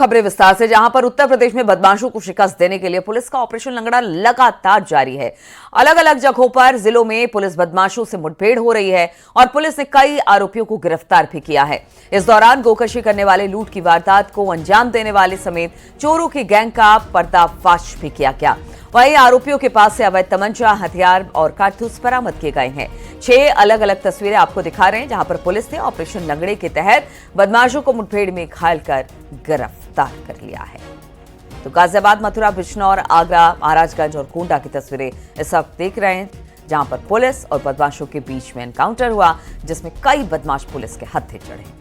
खबरें विस्तार से, जहां पर उत्तर प्रदेश में बदमाशों को शिकस्त देने के लिए पुलिस का ऑपरेशन लंगड़ा लगातार जारी है। अलग अलग जगहों पर जिलों में पुलिस बदमाशों से मुठभेड़ हो रही है और पुलिस ने कई आरोपियों को गिरफ्तार भी किया है। इस दौरान गोकशी करने वाले, लूट की वारदात को अंजाम देने वाले समेत चोरों की गैंग का पर्दाफाश भी किया गया। वहीं आरोपियों के पास से अवैध तमंचा, हथियार और कारतूस बरामद किए गए हैं। 6 अलग अलग तस्वीरें आपको दिखा रहे हैं, जहां पर पुलिस ने ऑपरेशन लंगड़े के तहत बदमाशों को मुठभेड़ में घायल कर गिरफ्तार कर लिया है। तो गाजियाबाद, मथुरा, बिजनौर, आगरा, महाराजगंज और गोंडा की तस्वीरें इस वक्त देख रहे हैं, जहां पर पुलिस और बदमाशों के बीच में एनकाउंटर हुआ, जिसमें कई बदमाश पुलिस के हत्थे चढ़े।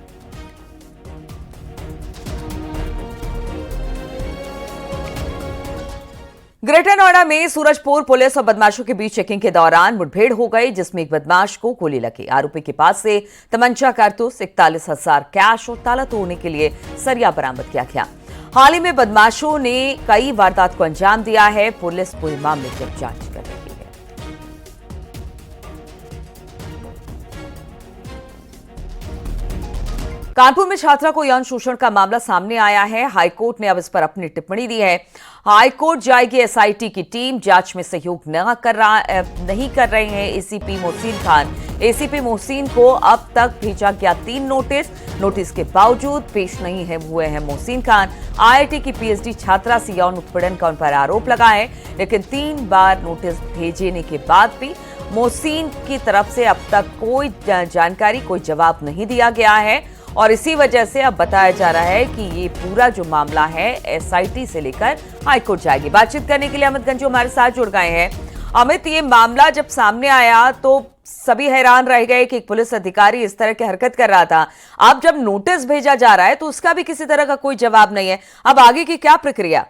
ग्रेटर नोएडा में सूरजपुर पुलिस और बदमाशों के बीच चेकिंग के दौरान मुठभेड़ हो गई, जिसमें एक बदमाश को गोली लगी। आरोपी के पास से तमंचा, कारतूस, 41,000 कैश और ताला तोड़ने के लिए सरिया बरामद किया गया। हाल ही में बदमाशों ने कई वारदात को अंजाम दिया है। पुलिस पूरे मामले की जांच कर रही है। कानपुर में छात्रा को यौन शोषण का मामला सामने आया है। हाईकोर्ट ने अब इस पर अपनी टिप्पणी दी है। हाईकोर्ट जाएगी एसआईटी की टीम, जांच में सहयोग नहीं कर रहे हैं एसीपी मोहसिन खान। एसीपी मोहसिन को अब तक भेजा गया 3 नोटिस के बावजूद पेश नहीं हुए हैं मोहसिन खान। आईआईटी की पीएचडी छात्रा से यौन उत्पीड़न का उन पर आरोप लगा है, लेकिन 3 बार नोटिस भेजने के बाद भी मोहसिन की तरफ से अब तक कोई जानकारी, कोई जवाब नहीं दिया गया है और इसी वजह से अब बताया जा रहा है कि ये पूरा जो मामला है एसआईटी से लेकर हाईकोर्ट जाएगी। बातचीत करने के लिए अमित गंजू हमारे साथ जुड़ गए हैं। अमित, ये मामला जब सामने आया तो सभी हैरान रह गए कि एक पुलिस अधिकारी इस तरह की हरकत कर रहा था। अब जब नोटिस भेजा जा रहा है तो उसका भी किसी तरह का कोई जवाब नहीं है। अब आगे की क्या प्रक्रिया?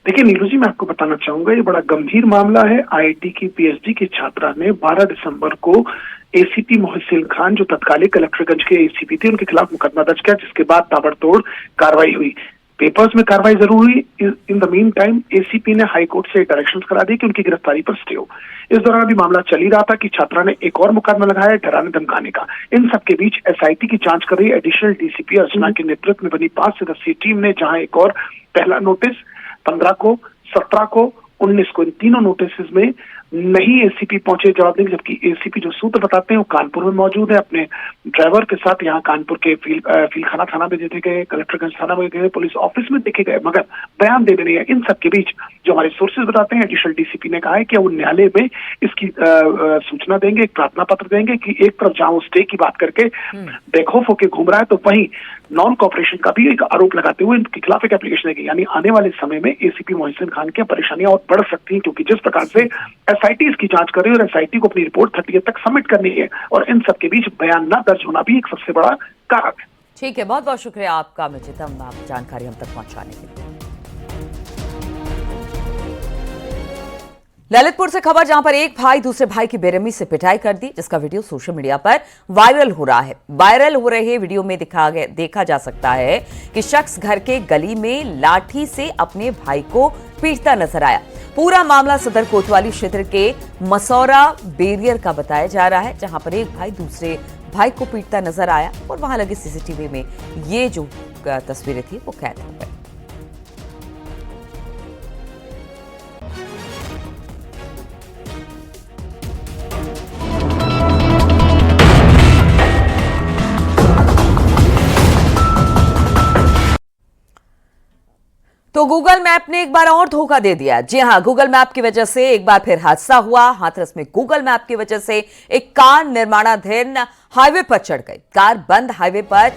देखिए नीलू जी, मैं आपको बताना चाहूंगा, ये बड़ा गंभीर मामला है। आईआईटी की पीएचडी की छात्रा ने 12 दिसंबर को एसीपी मोहसिन खान, जो तत्कालीन कलेक्टरगंज के एसीपी थे, उनके खिलाफ मुकदमा दर्ज किया, जिसके बाद ताबड़तोड़ कार्रवाई हुई। पेपर्स में कार्रवाई जरूर हुई। In the mean time ACP ने हाईकोर्ट से डायरेक्शंस करा दी कि उनकी गिरफ्तारी पर स्टे हो। इस दौरान अभी मामला चल ही रहा था कि छात्रा ने एक और मुकदमा लगाया है, डराने धमकाने का। इन सबके बीच एसआईटी की जांच कर रही है एडिशनल डीसीपी अर्चना के नेतृत्व में बनी 5 सदस्यीय टीम ने, जहां एक और पहला नोटिस 15 को, 17 को, 19 को, इन तीनों नोटिस में नहीं एसीपी पहुंचे जवाब देंगे, जबकि एसीपी जो सूत्र बताते हैं वो कानपुर में मौजूद है, अपने ड्राइवर के साथ। यहाँ कानपुर के फीलखाना थाना में देखे गए, कलेक्टरगंज थाना में गए, पुलिस ऑफिस में देखे गए, मगर बयान दे नहीं है। इन सबके बीच जो हमारे सोर्सेज बताते हैं, एडिशनल डीसीपी ने कहा है कि वो न्यायालय में इसकी सूचना देंगे, एक प्रार्थना पत्र देंगे कि एक तरफ जहां वो स्टे की बात करके बेखौफ होकर घूम रहा है, तो वहीं नॉन कॉपरेशन का भी एक आरोप लगाते हुए इनके खिलाफ एक एप्लीकेशन देगी। यानी आने वाले समय में एसीपी मोहसिन खान की परेशानियां और बढ़ सकती हैं, क्योंकि जिस प्रकार से एसआईटी इसकी जांच कर रही है और एसआईटी को अपनी रिपोर्ट 30 तक सबमिट करनी है, और इन सबके बीच बयान न दर्ज होना भी एक सबसे बड़ा कारक है। ठीक है, बहुत बहुत शुक्रिया आपका मुझे जानकारी हम तक पहुंचाने के लिए। ललितपुर से खबर, जहां पर एक भाई दूसरे भाई की बेरहमी से पिटाई कर दी, जिसका वीडियो सोशल मीडिया पर वायरल हो रहा है। वायरल हो रहे वीडियो में देखा जा सकता है कि शख्स घर के गली में लाठी से अपने भाई को पीटता नजर आया। पूरा मामला सदर कोतवाली क्षेत्र के मसौरा बेरियर का बताया जा रहा है, जहां पर एक भाई दूसरे भाई को पीटता नजर आया और वहां लगे सीसीटीवी में ये जो तस्वीरें थी वो कैद हो गई। तो गूगल मैप ने एक बार और धोखा दे दिया। जी हां, गूगल मैप की वजह से एक बार फिर हादसा हुआ। हाथरस में गूगल मैप की वजह से एक कार निर्माणाधीन हाईवे पर चढ़ गई। कार बंद हाईवे पर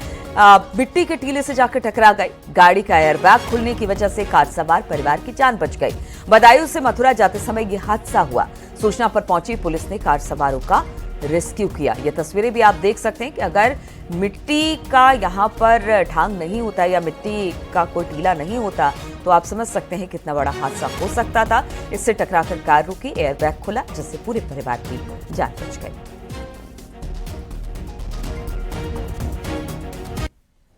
मिट्टी के टीले से जाकर टकरा गई। गाड़ी का एयरबैग खुलने की वजह से कार सवार परिवार की जान बच गई। बदायूं से मथुरा जाते समय यह हादसा हुआ। सूचना पर पहुंची पुलिस ने कार सवारों का रेस्क्यू किया। ये तस्वीरें भी आप देख सकते हैं कि अगर मिट्टी का यहाँ पर ढांग नहीं होता या मिट्टी का कोई टीला नहीं होता तो आप समझ सकते हैं कितना बड़ा हादसा हो सकता था। इससे टकराकर कार रुकी, एयरबैग खुला, जिससे पूरे परिवार की जान बच गई।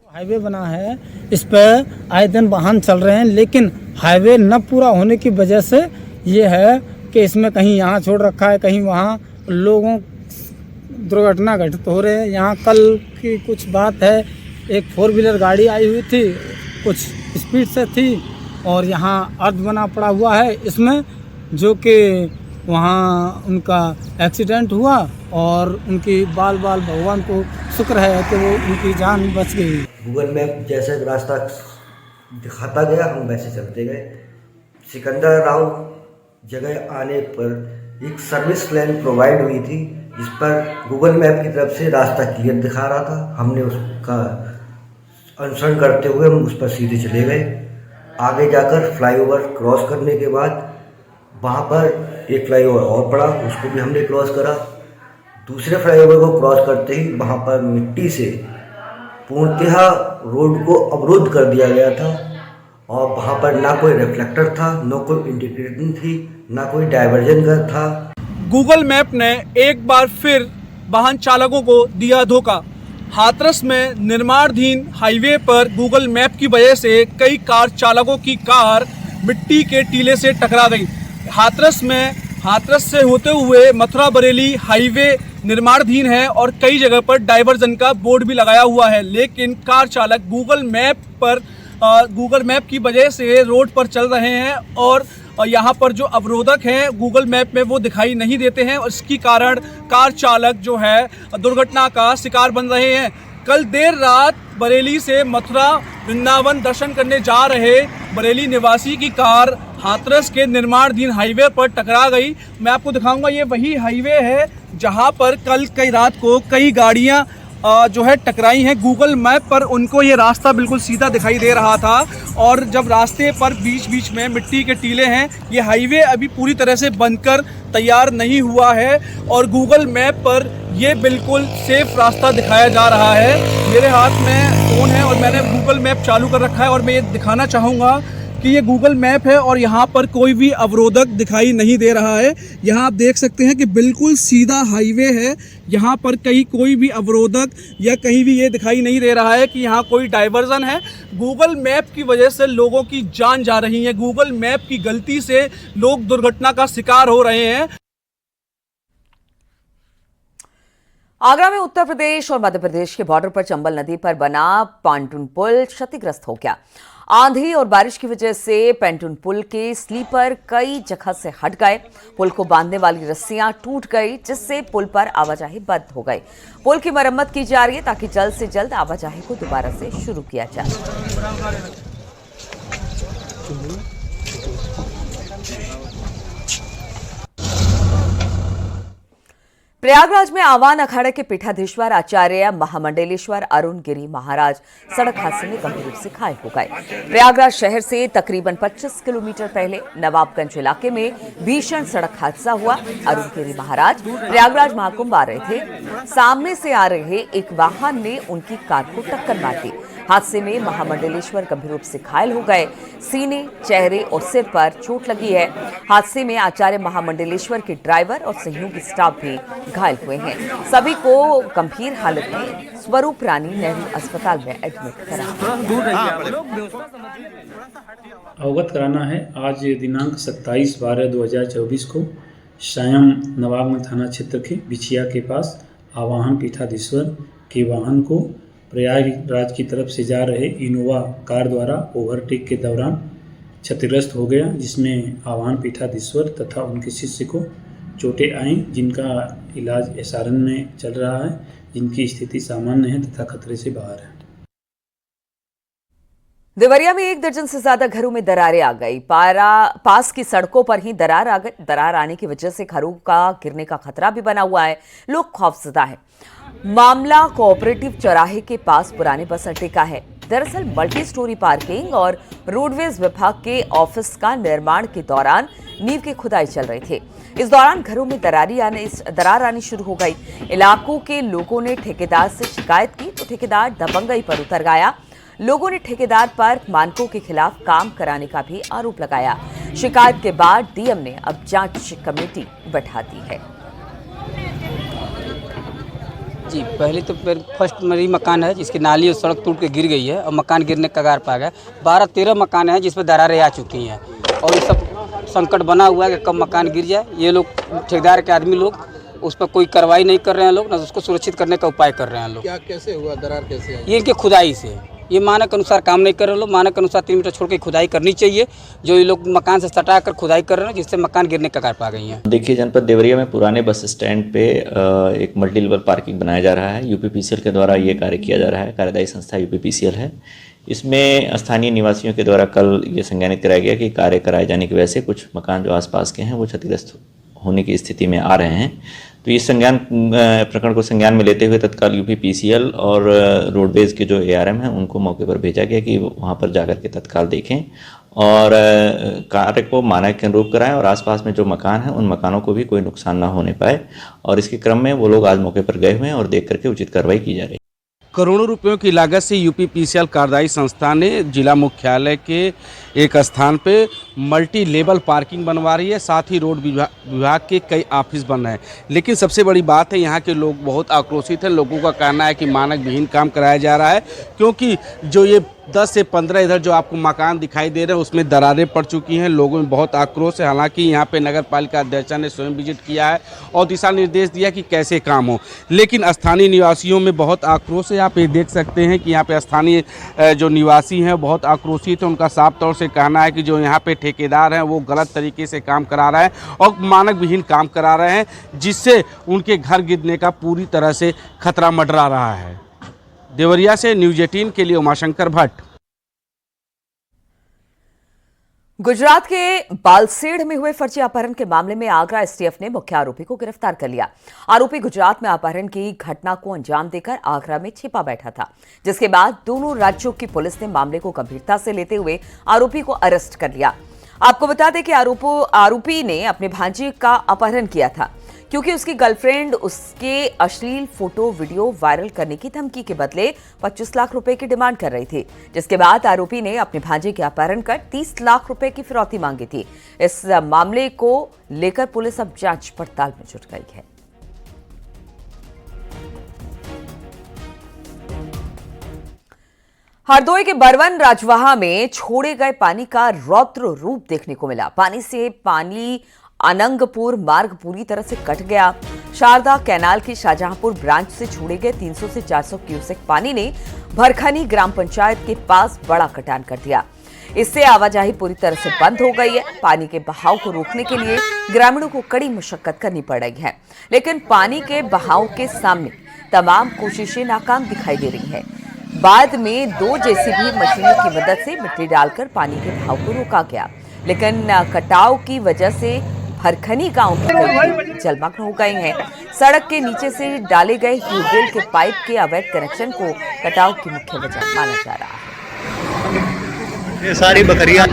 हाईवे बना है, इस पर आए दिन वाहन चल रहे हैं, लेकिन हाईवे न पूरा होने की वजह से ये है कि इसमें कहीं यहाँ छोड़ रखा है, कहीं वहाँ लोगों दुर्घटना घटित हो रहे हैं। यहाँ कल की कुछ बात है, एक 4 व्हीलर गाड़ी आई हुई थी, कुछ स्पीड से थी और यहाँ अर्ध बना पड़ा हुआ है इसमें, जो कि वहाँ उनका एक्सीडेंट हुआ और उनकी बाल भगवान को शुक्र है कि वो उनकी जान बच गई। गूगल मैप जैसे रास्ता दिखाता गया हम वैसे चलते गए। सिकंदर राव जगह आने पर एक सर्विस प्लान प्रोवाइड हुई थी जिस पर गूगल मैप की तरफ से रास्ता क्लियर दिखा रहा था। हमने उसका अनुसरण करते हुए हम उस पर सीधे चले गए। आगे जाकर फ्लाईओवर क्रॉस करने के बाद वहाँ पर एक फ्लाईओवर और पड़ा, उसको भी हमने क्रॉस करा। दूसरे फ्लाईओवर को क्रॉस करते ही वहाँ पर मिट्टी से पूर्णतः रोड को अवरुद्ध कर दिया गया था और वहाँ पर ना कोई रिफ्लेक्टर था, ना कोई इंडिकेटर थी, ना कोई डाइवर्जन का था। गूगल मैप ने एक बार फिर वाहन चालकों को दिया धोखा। हाथरस में निर्माणाधीन हाईवे पर गूगल मैप की वजह से कई कार चालकों की कार मिट्टी के टीले से टकरा गई। हाथरस से होते हुए मथुरा बरेली हाईवे निर्माणाधीन है और कई जगह पर डाइवर्जन का बोर्ड भी लगाया हुआ है, लेकिन कार चालक गूगल मैप की वजह से रोड पर चल रहे हैं और यहाँ पर जो अवरोधक हैं गूगल मैप में वो दिखाई नहीं देते हैं और इसके कारण कार चालक जो है दुर्घटना का शिकार बन रहे हैं। कल देर रात बरेली से मथुरा वृंदावन दर्शन करने जा रहे बरेली निवासी की कार हाथरस के निर्माणाधीन हाईवे पर टकरा गई। मैं आपको दिखाऊंगा, ये वही हाईवे है जहां पर कल कई रात को कई गाड़ियां जो है टकराई हैं। गूगल मैप पर उनको ये रास्ता बिल्कुल सीधा दिखाई दे रहा था और जब रास्ते पर बीच बीच में मिट्टी के टीले हैं, ये हाईवे अभी पूरी तरह से बनकर तैयार नहीं हुआ है और गूगल मैप पर ये बिल्कुल सेफ रास्ता दिखाया जा रहा है। मेरे हाथ में फ़ोन है और मैंने गूगल मैप चालू कर रखा है और मैं ये दिखाना चाहूँगा कि ये गूगल मैप है और यहाँ पर कोई भी अवरोधक दिखाई नहीं दे रहा है। यहाँ आप देख सकते हैं कि बिल्कुल सीधा हाईवे है, यहाँ पर कहीं कोई भी अवरोधक या कहीं भी ये दिखाई नहीं दे रहा है कि यहाँ कोई डाइवर्जन है। गूगल मैप की वजह से लोगों की जान जा रही है, गूगल मैप की गलती से लोग दुर्घटना का शिकार हो रहे हैं। आगरा में उत्तर प्रदेश और मध्य प्रदेश के बॉर्डर पर चंबल नदी पर बना पांटून पुल क्षतिग्रस्त हो गया। आंधी और बारिश की वजह से पैंटून पुल के स्लीपर कई जगह से हट गए। पुल को बांधने वाली रस्सियां टूट गई, जिससे पुल पर आवाजाही बंद हो गई। पुल की मरम्मत की जा रही है ताकि जल्द से जल्द आवाजाही को दोबारा से शुरू किया जाए। प्रयागराज में आवान अखाड़े के पीठाधीश्वर आचार्य महामंडलेश्वर अरुण गिरी महाराज सड़क हादसे में गंभीर रूप से घायल हो गए। प्रयागराज शहर से तकरीबन 25 किलोमीटर पहले नवाबगंज इलाके में भीषण सड़क हादसा हुआ। अरुण गिरी महाराज प्रयागराज महाकुंभ आ रहे थे, सामने से आ रहे एक वाहन ने उनकी कार को टक्कर मार दी। हादसे में महामंडलेश्वर गंभीर रूप से घायल हो गए। सीने, चेहरे और सिर पर चोट लगी है। हादसे में आचार्य महामंडलेश्वर के ड्राइवर और सहयोगी स्टाफ भी घायल हुए हैं। सभी को गंभीर हालत में स्वरूप रानी नेहरू अस्पताल में एडमिट कराया। अवगत कराना है, आज दिनांक 27/12/2024 को सायं नवाबगंज थाना क्षेत्र के बिछिया के पास आवाहन पीठाधीश्वर के वाहन को प्रयागराज की तरफ से जा रहे इनोवा कार द्वारा ओवरटेक के दौरान क्षतिग्रस्त हो गया, जिसमें आवाहन पीठाधीश्वर तथा उनके शिष्य को चोटें आईं, जिनका इलाज एसआरएन में चल रहा है, जिनकी स्थिति सामान्य है तथा खतरे से बाहर है। देवरिया में 1 दर्जन से ज्यादा घरों में दरारें आ गई। पास की सड़कों पर ही दरार आ गई। दरार आने की वजह से घरों का गिरने का खतरा भी बना हुआ है। लोग खौफजदा है। मामला कोऑपरेटिव चौराहे के पास पुराने बस अड्डे का है। दरअसल मल्टी स्टोरी पार्किंग और रोडवेज विभाग के ऑफिस का निर्माण के दौरान नींव की खुदाई चल रही थी। इस दौरान घरों में दरार आनी शुरू हो गई। इलाकों के लोगों ने ठेकेदार से शिकायत की तो ठेकेदार दबंगई पर उतर गया। लोगों ने ठेकेदार पर मानकों के खिलाफ काम कराने का भी आरोप लगाया। शिकायत के बाद डीएम ने अब जांच कमेटी बैठा दी है। जी, पहले तो फर्स्ट मेरी मकान है जिसकी नाली और सड़क टूट के गिर गई है और मकान गिरने के कगार पर आ गया। 12-13 मकान हैं जिसमें दरारें आ चुकी हैं और ये सब संकट बना हुआ है कि कब मकान गिर जाए। ये लोग ठेकेदार के आदमी लोग उस पर कोई कार्रवाई नहीं कर रहे हैं, लोग ना उसको सुरक्षित करने का उपाय कर रहे हैं लोग। क्या कैसे हुआ, दरार कैसे आई? ये इनके खुदाई से, ये मानक अनुसार काम नहीं कर रहे लोग। मानक अनुसार 3 मीटर छोड़ के खुदाई करनी चाहिए। जो ये लोग मकान से सटा कर खुदाई कर रहे हैं, जिससे मकान गिरने के कगार पर आ गई हैं। देखिए, जनपद देवरिया में पुराने बस स्टैंड पे एक मल्टी लेवल पार्किंग बनाया जा रहा है। यूपीपीसीएल के द्वारा ये कार्य किया जा रहा है। कार्यदायी संस्था यूपीपीसीएल है। इसमें स्थानीय निवासियों के द्वारा कल ये संज्ञानित कराया गया कि कार्य कराए जाने की वजह से कुछ मकान जो आसपास के हैं वो क्षतिग्रस्त होने की स्थिति में आ रहे हैं। तो इस प्रकरण को संज्ञान में लेते हुए तत्काल यूपीपीसीएल और रोडवेज के जो एआरएम हैं उनको मौके पर भेजा गया कि वहाँ पर जाकर के तत्काल देखें और कार्य को मानक के अनुरूप कराएं और आसपास में जो मकान हैं उन मकानों को भी कोई नुकसान ना होने पाए। और इसके क्रम में वो लोग आज मौके पर गए हुए हैं और देख करके उचित कार्रवाई की जा रही है। करोड़ों रुपयों की लागत से यूपीपीसीएल कार्यदायी संस्था ने जिला मुख्यालय के एक स्थान पे मल्टी लेवल पार्किंग बनवा रही है। साथ ही रोड विभाग के कई ऑफिस बन रहे हैं। लेकिन सबसे बड़ी बात है, यहाँ के लोग बहुत आक्रोशित हैं। लोगों का कहना है कि मानक विहीन काम कराया जा रहा है, क्योंकि जो ये 10 से 15 इधर जो आपको मकान दिखाई दे रहे हैं उसमें दरारें पड़ चुकी हैं। लोगों में बहुत आक्रोश है। हालांकि यहाँ पे नगर पालिका अध्यक्ष ने स्वयं विजिट किया है और दिशा निर्देश दिया कि कैसे काम हो, लेकिन स्थानीय निवासियों में बहुत आक्रोश है। आप ये देख सकते हैं कि यहाँ पे स्थानीय जो निवासी हैं बहुत आक्रोशित हैं। उनका साफ तौर से कहना है कि जो यहाँ पे ठेकेदार हैं वो गलत तरीके से काम करा रहे हैं और मानक विहीन काम करा रहे हैं, जिससे उनके घर गिरने का पूरी तरह से खतरा मंडरा रहा है। देवरिया से न्यूज़ 18 के लिए उमाशंकर भट्ट। गुजरात के बालसेड़ में हुए फर्जी अपहरण के मामले में आगरा एसटीएफ ने मुख्य आरोपी को गिरफ्तार कर लिया। आरोपी गुजरात में अपहरण की घटना को अंजाम देकर आगरा में छिपा बैठा था, जिसके बाद दोनों राज्यों की पुलिस ने मामले को गंभीरता से लेते हुए आरोपी को अरेस्ट कर लिया। आपको बता दें कि आरोपी ने अपने भांजे का अपहरण किया था, क्योंकि उसकी गर्लफ्रेंड उसके अश्लील फोटो वीडियो वायरल करने की धमकी के बदले 25 लाख रुपए की डिमांड कर रही थी, जिसके बाद आरोपी ने अपने भांजे के अपहरण कर 30 लाख रुपए की फिरौती मांगी थी। इस मामले को लेकर पुलिस अब जांच पड़ताल में जुट गई है। हरदोई के बरवन राजवाहा में छोड़े गए पानी का रौद्र रूप देखने को मिला। पानी अनंगपुर मार्ग पूरी तरह से कट गया। शारदा कैनाल की शाहजहांपुर ब्रांच से छोड़े गए 300 से 400 क्यूसेक पानी ने भरखनी ग्राम पंचायत के पास बड़ा कटान कर दिया। इससे आवाजाही पूरी तरह से बंद हो गई है। पानी के बहाव को रोकने के लिए ग्रामीणों को कड़ी मशक्कत करनी पड़ रही है, लेकिन पानी के बहाव के सामने तमाम कोशिशें नाकाम दिखाई दे रही है। बाद में 2 जेसीबी मशीनों की मदद से मिट्टी डालकर पानी के बहाव को रोका गया, लेकिन कटाव की वजह से भरखनी गांव के कई जलमग्न हो गए हैं। सड़क के नीचे से डाले गए ट्यूबवेल के पाइप के अवैध कनेक्शन को कटाव की मुख्य वजह माना जा रहा है। ये सारी बकरियां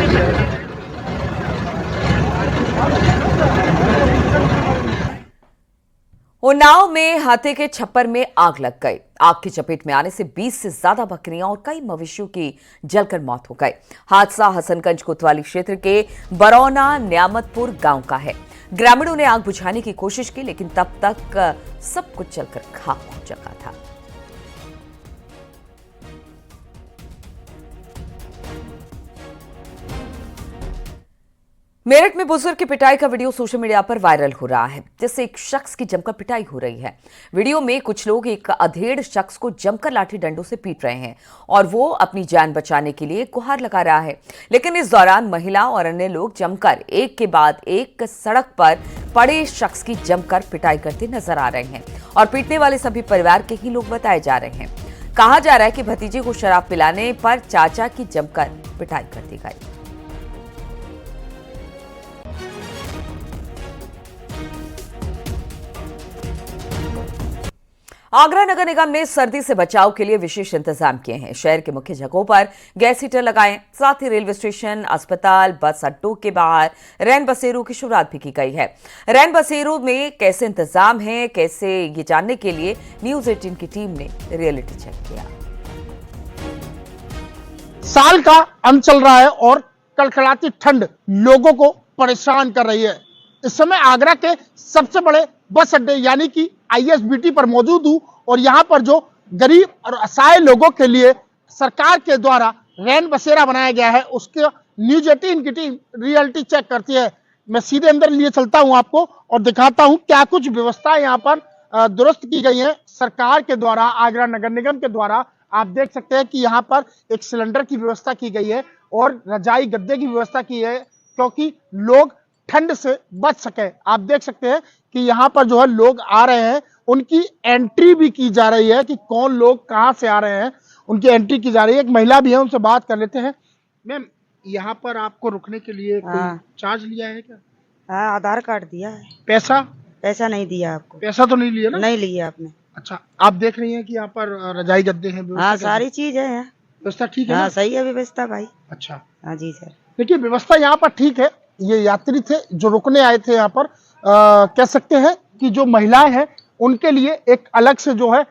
उन्नाव में हाथी के छप्पर में आग लग गई। आग की चपेट में आने से 20 से ज्यादा बकरियां और कई मवेशियों की जलकर मौत हो गई। हादसा हसनगंज कोतवाली क्षेत्र के बरौना न्यामतपुर गांव का है। ग्रामीणों ने आग बुझाने की कोशिश की, लेकिन तब तक सब कुछ जलकर खाक हो चुका था। मेरठ में बुजुर्ग की पिटाई का वीडियो सोशल मीडिया पर वायरल हो रहा है, जिससे एक शख्स की जमकर पिटाई हो रही है। वीडियो में कुछ लोग एक अधेड़ शख्स को जमकर लाठी डंडों से पीट रहे हैं और वो अपनी जान बचाने के लिए गुहार लगा रहा है, लेकिन इस दौरान महिला और अन्य लोग जमकर एक के बाद एक सड़क पर पड़े शख्स की जमकर पिटाई करते नजर आ रहे हैं और पीटने वाले सभी परिवार के ही लोग बताए जा रहे हैं। कहा जा रहा है कि भतीजे को शराब पिलाने पर चाचा की जमकर पिटाई कर दी गई। आगरा नगर निगम ने सर्दी से बचाव के लिए विशेष इंतजाम किए हैं। शहर के मुख्य जगहों पर गैस हीटर लगाए, साथ ही रेलवे स्टेशन, अस्पताल, बस अड्डों के बाहर रैन बसेरों की शुरुआत भी की गई है। रैन बसेरों में कैसे इंतजाम है, कैसे ये जानने के लिए न्यूज़ 18 की टीम ने रियलिटी चेक किया। साल का अंत चल रहा है और कड़कड़ाती ठंड लोगों को परेशान कर रही है। इस समय आगरा के सबसे बड़े बस अड्डे यानी कि आईएसबीटी पर मौजूद हूं और यहां पर जो गरीब और असहाय लोगों के लिए सरकार के द्वारा रैन बसेरा बनाया गया है, उसके न्यूज़ 18 की टीम रियलिटी चेक करती है। मैं सीधे अंदर लिए चलता हूं आपको और दिखाता हूं क्या कुछ व्यवस्था यहां पर दुरुस्त की गई है सरकार के द्वारा, आगरा नगर निगम के द्वारा आप देख सकते हैं कि यहाँ पर एक सिलेंडर की व्यवस्था की गई है और रजाई गद्दे की व्यवस्था की है, क्योंकि लोग ठंड से बच सके। आप देख सकते हैं कि यहाँ पर जो है लोग आ रहे हैं, उनकी एंट्री भी की जा रही है कि कौन लोग कहाँ से आ रहे हैं, उनकी एंट्री की जा रही है। एक महिला भी है, उनसे बात कर लेते हैं। मैम, यहाँ पर आपको रुकने के लिए कोई चार्ज लिया है क्या? हाँ, आधार कार्ड दिया है। पैसा नहीं दिया आपको। पैसा तो नहीं लिया ना? नहीं लिया आपने। अच्छा, आप देख रही हैं कि यहाँ पर रजाई गद्दे हैं, हाँ, सारी चीजें हैं। व्यवस्था ठीक है? हाँ, सही है व्यवस्था भाई। अच्छा, हाँ जी सर। देखिए व्यवस्था यहाँ पर ठीक है। ये यात्री थे जो रुकने आए थे यहाँ पर, कह सकते हैं कि जो महिलाएं हैं उनके लिए एक अलग से जो है